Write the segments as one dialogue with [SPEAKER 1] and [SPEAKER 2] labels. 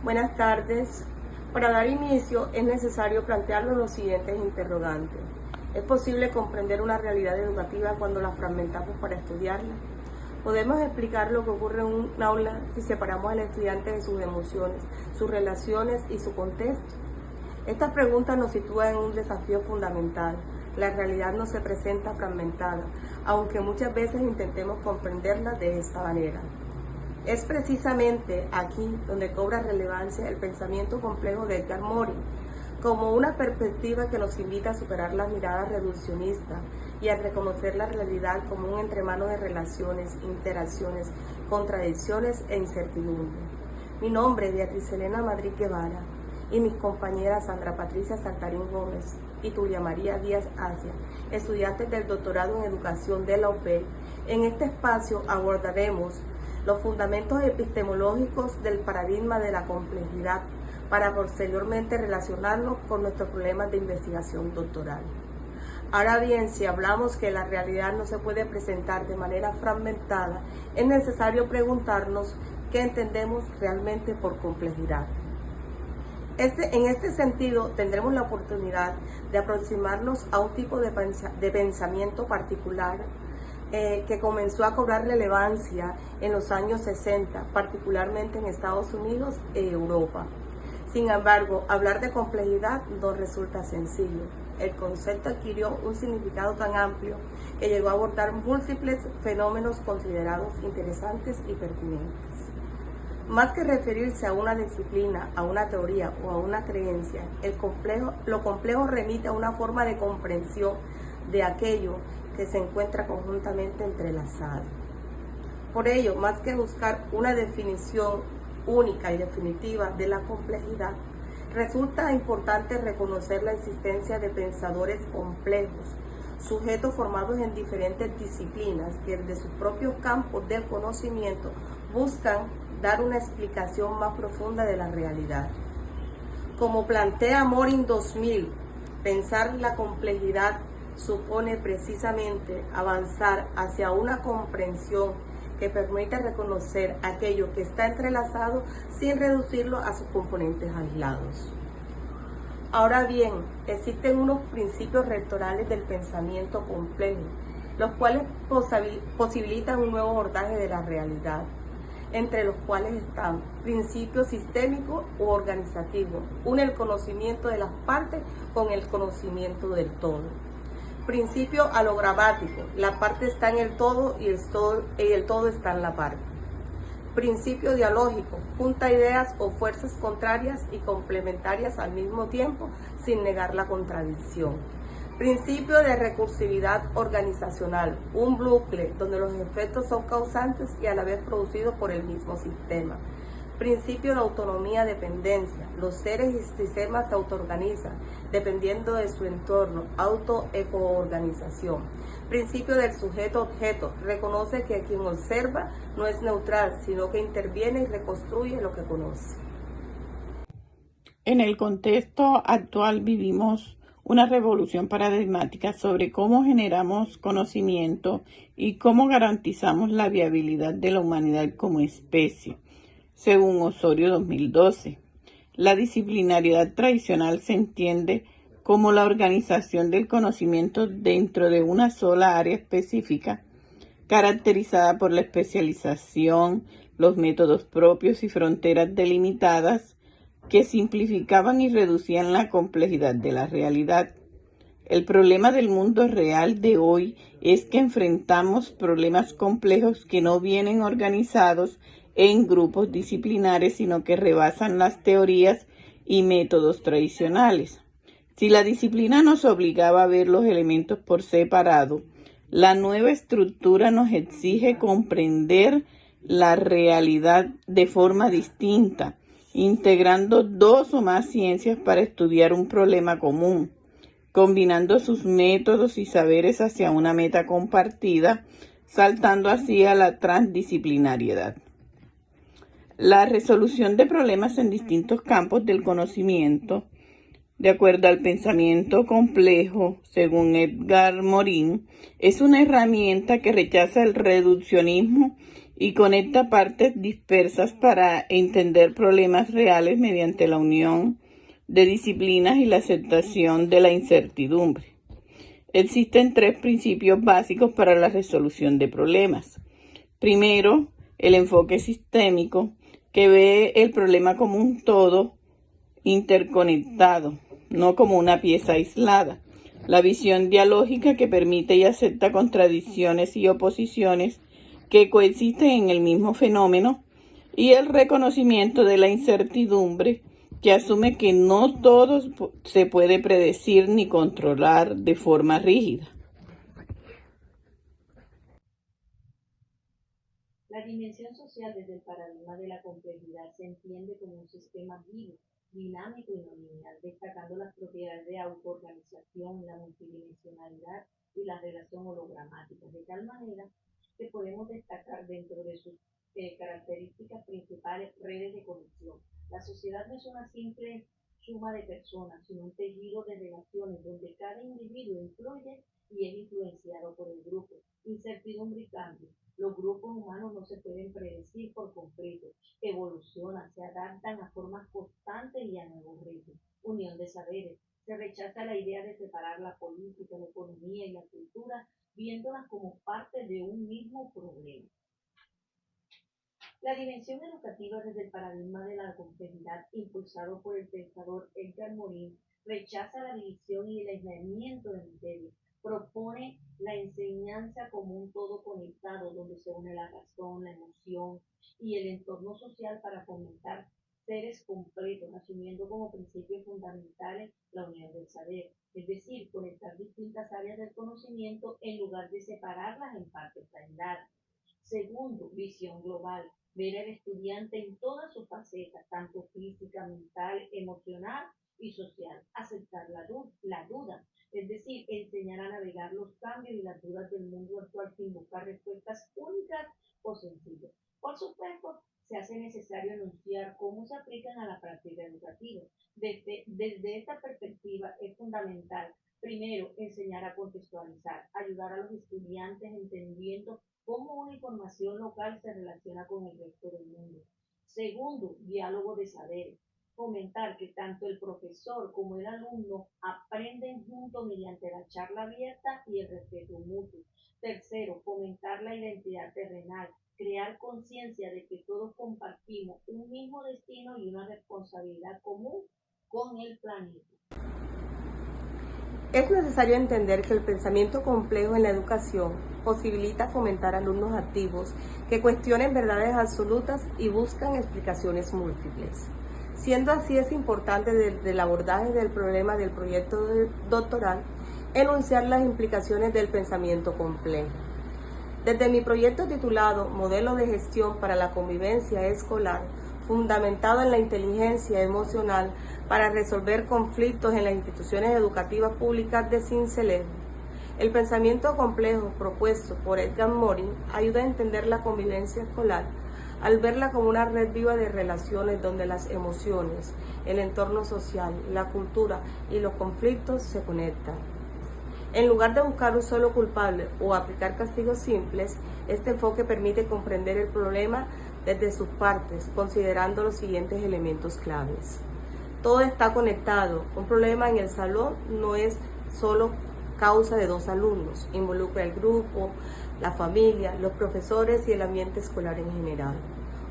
[SPEAKER 1] Buenas tardes. Para dar inicio es necesario plantearnos los siguientes interrogantes. ¿Es posible comprender una realidad educativa cuando la fragmentamos para estudiarla? ¿Podemos explicar lo que ocurre en un aula si separamos al estudiante de sus emociones, sus relaciones y su contexto? Estas preguntas nos sitúan en un desafío fundamental. La realidad no se presenta fragmentada, aunque muchas veces intentemos comprenderla de esta manera. Es precisamente aquí donde cobra relevancia el pensamiento complejo de Edgar Morin, como una perspectiva que nos invita a superar la mirada reduccionista y a reconocer la realidad como un entremano de relaciones, interacciones, contradicciones e incertidumbre. Mi nombre es Beatriz Elena Madrid Guevara y mis compañeras Sandra Patricia Saltarín Gómez y Tulia María Díaz Asia, estudiantes del doctorado en educación de la UPEL. En este espacio abordaremos los fundamentos epistemológicos del paradigma de la complejidad para posteriormente relacionarlos con nuestros problemas de investigación doctoral. Ahora bien, si hablamos que la realidad no se puede presentar de manera fragmentada, es necesario preguntarnos qué entendemos realmente por complejidad. En este sentido, tendremos la oportunidad de aproximarnos a un tipo de pensamiento particular que comenzó a cobrar relevancia en los años 60, particularmente en Estados Unidos y Europa. Sin embargo, hablar de complejidad no resulta sencillo. El concepto adquirió un significado tan amplio que llegó a abordar múltiples fenómenos considerados interesantes y pertinentes. Más que referirse a una disciplina, a una teoría o a una creencia, lo complejo remite a una forma de comprensión de aquello que se encuentra conjuntamente entrelazado. Por ello, más que buscar una definición única y definitiva de la complejidad, resulta importante reconocer la existencia de pensadores complejos, sujetos formados en diferentes disciplinas que desde sus propios campos del conocimiento buscan dar una explicación más profunda de la realidad. Como plantea Morin 2000, pensar la complejidad supone precisamente avanzar hacia una comprensión que permita reconocer aquello que está entrelazado sin reducirlo a sus componentes aislados. Ahora bien, existen unos principios rectorales del pensamiento complejo, los cuales posibilitan un nuevo abordaje de la realidad, entre los cuales están principios sistémicos u organizativos, une el conocimiento de las partes con el conocimiento del todo. Principio alogramático, la parte está en el todo y el todo está en la parte. Principio dialógico, junta ideas o fuerzas contrarias y complementarias al mismo tiempo sin negar la contradicción. Principio de recursividad organizacional, un bucle donde los efectos son causantes y a la vez producidos por el mismo sistema. Principio de autonomía-dependencia, los seres y sistemas se autoorganizan dependiendo de su entorno, auto-ecoorganización. Principio del sujeto-objeto, reconoce que quien observa no es neutral, sino que interviene y reconstruye lo que conoce.
[SPEAKER 2] En el contexto actual vivimos una revolución paradigmática sobre cómo generamos conocimiento y cómo garantizamos la viabilidad de la humanidad como especie. Según Osorio 2012, la disciplinariedad tradicional se entiende como la organización del conocimiento dentro de una sola área específica, caracterizada por la especialización, los métodos propios y fronteras delimitadas que simplificaban y reducían la complejidad de la realidad. El problema del mundo real de hoy es que enfrentamos problemas complejos que no vienen organizados en grupos disciplinares, sino que rebasan las teorías y métodos tradicionales. Si la disciplina nos obligaba a ver los elementos por separado, la nueva estructura nos exige comprender la realidad de forma distinta, integrando dos o más ciencias para estudiar un problema común, combinando sus métodos y saberes hacia una meta compartida, saltando así a la transdisciplinariedad. La resolución de problemas en distintos campos del conocimiento, de acuerdo al pensamiento complejo, según Edgar Morin, es una herramienta que rechaza el reduccionismo y conecta partes dispersas para entender problemas reales mediante la unión de disciplinas y la aceptación de la incertidumbre. Existen 3 principios básicos para la resolución de problemas. Primero, el enfoque sistémico, que ve el problema como un todo interconectado, no como una pieza aislada. La visión dialógica, que permite y acepta contradicciones y oposiciones que coexisten en el mismo fenómeno, y el reconocimiento de la incertidumbre, que asume que no todo se puede predecir ni controlar de forma rígida.
[SPEAKER 3] La dimensión social desde el paradigma de la complejidad se entiende como un sistema vivo, dinámico y no lineal, destacando las propiedades de autoorganización, la multidimensionalidad y la relación hologramática, de tal manera que podemos destacar dentro de sus características principales redes de conexión. La sociedad no es una simple suma de personas, sino un tejido de relaciones donde cada individuo influye y es influenciado por el grupo. Incertidumbre y cambio. Los grupos humanos no se pueden predecir por completo, evolucionan, se adaptan a formas constantes y a nuevos ritmos. Unión de saberes. Se rechaza la idea de separar la política, la economía y la cultura, viéndolas como parte de un mismo problema. La dimensión educativa desde el paradigma de la complejidad, impulsado por el pensador Edgar Morin, rechaza la división y el aislamiento de materias, propone la enseñanza como un todo conectado, donde se une la razón, la emoción y el entorno social para fomentar seres completos, asumiendo como principios fundamentales la unión del saber, es decir, conectar distintas áreas del conocimiento en lugar de separarlas en partes aisladas. Segundo, visión global, ver al estudiante en todas sus facetas, tanto física, mental, emocional y social, aceptar la duda, es decir, enseñar a navegar los cambios y las dudas del mundo actual sin buscar respuestas únicas o sencillas. Por supuesto, se hace necesario enunciar cómo se aplican a la práctica educativa. Desde esta perspectiva es fundamental, primero, enseñar a contextualizar, ayudar a los estudiantes entendiendo cómo una información local se relaciona con el resto del mundo. Segundo, diálogo de saberes. Fomentar que tanto el profesor como el alumno aprenden juntos mediante la charla abierta y el respeto mutuo. Tercero, fomentar la identidad terrenal, crear conciencia de que todos compartimos un mismo destino y una responsabilidad común con el planeta.
[SPEAKER 1] Es necesario entender que el pensamiento complejo en la educación posibilita fomentar alumnos activos que cuestionen verdades absolutas y buscan explicaciones múltiples. Siendo así, es importante desde el abordaje del problema del proyecto doctoral enunciar las implicaciones del pensamiento complejo. Desde mi proyecto titulado Modelo de Gestión para la Convivencia Escolar, fundamentado en la inteligencia emocional para resolver conflictos en las instituciones educativas públicas de Sincelejo, el pensamiento complejo propuesto por Edgar Morin ayuda a entender la convivencia escolar al verla como una red viva de relaciones donde las emociones, el entorno social, la cultura y los conflictos se conectan. En lugar de buscar un solo culpable o aplicar castigos simples, este enfoque permite comprender el problema desde sus partes, considerando los siguientes elementos claves. Todo está conectado. Un problema en el salón no es solo causa de 2 alumnos, involucra el grupo, la familia, los profesores y el ambiente escolar en general.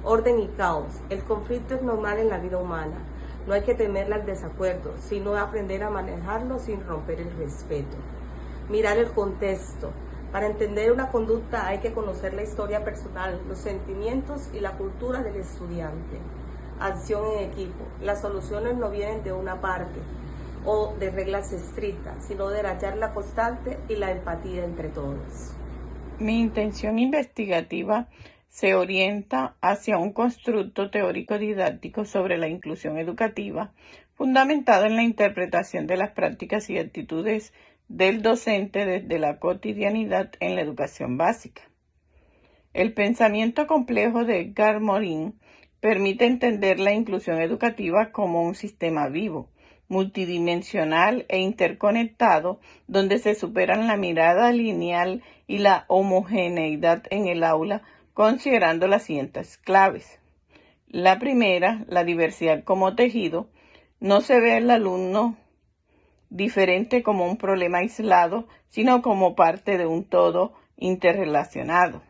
[SPEAKER 1] Orden y caos. El conflicto es normal en la vida humana. No hay que temerle al desacuerdo, sino aprender a manejarlo sin romper el respeto. Mirar el contexto. Para entender una conducta hay que conocer la historia personal, los sentimientos y la cultura del estudiante. Acción en equipo. Las soluciones no vienen de una parte o de reglas estrictas, sino de la charla constante y la empatía entre todos.
[SPEAKER 2] Mi intención investigativa se orienta hacia un constructo teórico didáctico sobre la inclusión educativa, fundamentado en la interpretación de las prácticas y actitudes del docente desde la cotidianidad en la educación básica. El pensamiento complejo de Edgar Morin permite entender la inclusión educativa como un sistema vivo, multidimensional e interconectado, donde se superan la mirada lineal y la homogeneidad en el aula considerando las siguientes claves. La primera, la diversidad como tejido. No se ve al alumno diferente como un problema aislado, sino como parte de un todo interrelacionado.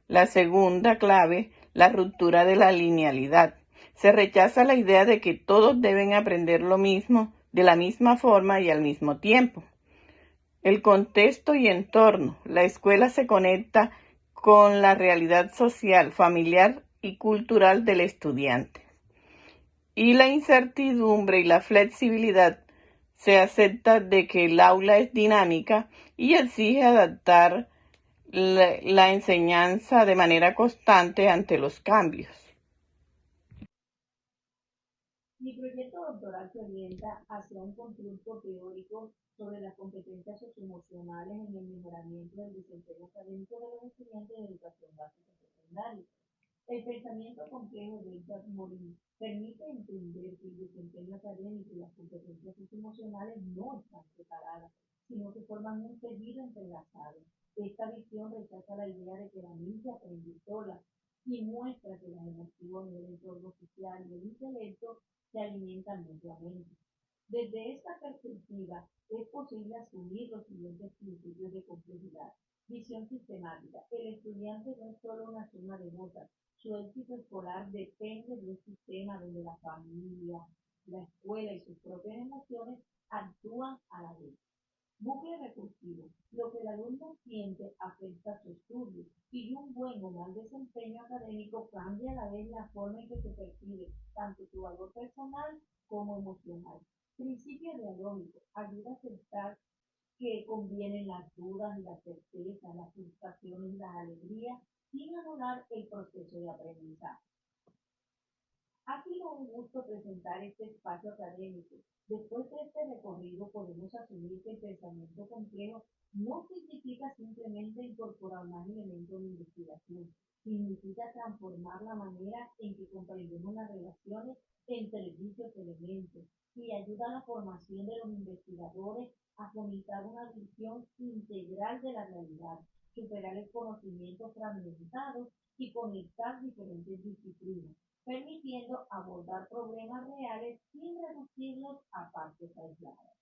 [SPEAKER 2] La segunda clave, la ruptura de la linealidad. Se rechaza la idea de que todos deben aprender lo mismo, de la misma forma y al mismo tiempo. El contexto y entorno. La escuela se conecta con la realidad social, familiar y cultural del estudiante. Y la incertidumbre y la flexibilidad. Se acepta de que el aula es dinámica y exige adaptar la enseñanza de manera constante ante los cambios.
[SPEAKER 3] Mi proyecto doctoral se orienta hacia un constructo teórico sobre las competencias socioemocionales en el mejoramiento del desempeño académico de los estudiantes de educación básica y secundaria. El pensamiento complejo de Edgar Morin permite entender que el desempeño académico y las competencias socioemocionales no están separadas, sino que forman un tejido entrelazado. Esta visión rechaza la idea de que la mente aprende sola y muestra que las emociones, el entorno social y el intelecto se alimentan mutuamente. Desde esta perspectiva, es posible asumir los siguientes principios de complejidad. Visión sistemática. El estudiante no es solo una suma de notas. Su éxito escolar depende de un sistema donde la familia, la escuela y sus propias emociones actúan a la vez. Bucle recursivo. Lo que el alumno siente afecta a su estudio y un buen o mal desempeño académico cambia a la vez la forma en que se percibe tanto su valor personal como emocional. Principio dialógico. Ayuda a aceptar que convienen las dudas y las certezas, las frustraciones y las alegrías, sin anular el proceso de aprendizaje. Ha sido un gusto presentar este espacio académico. Después de este recorrido podemos asumir que el pensamiento complejo no significa simplemente incorporar más elementos de investigación, significa transformar la manera en que comprendemos las relaciones entre dichos elementos y ayuda a la formación de los investigadores a fomentar una visión integral de la realidad, superar el conocimiento fragmentado y conectar diferentes disciplinas, permitiendo abordar problemas reales sin reducirlos a partes aisladas.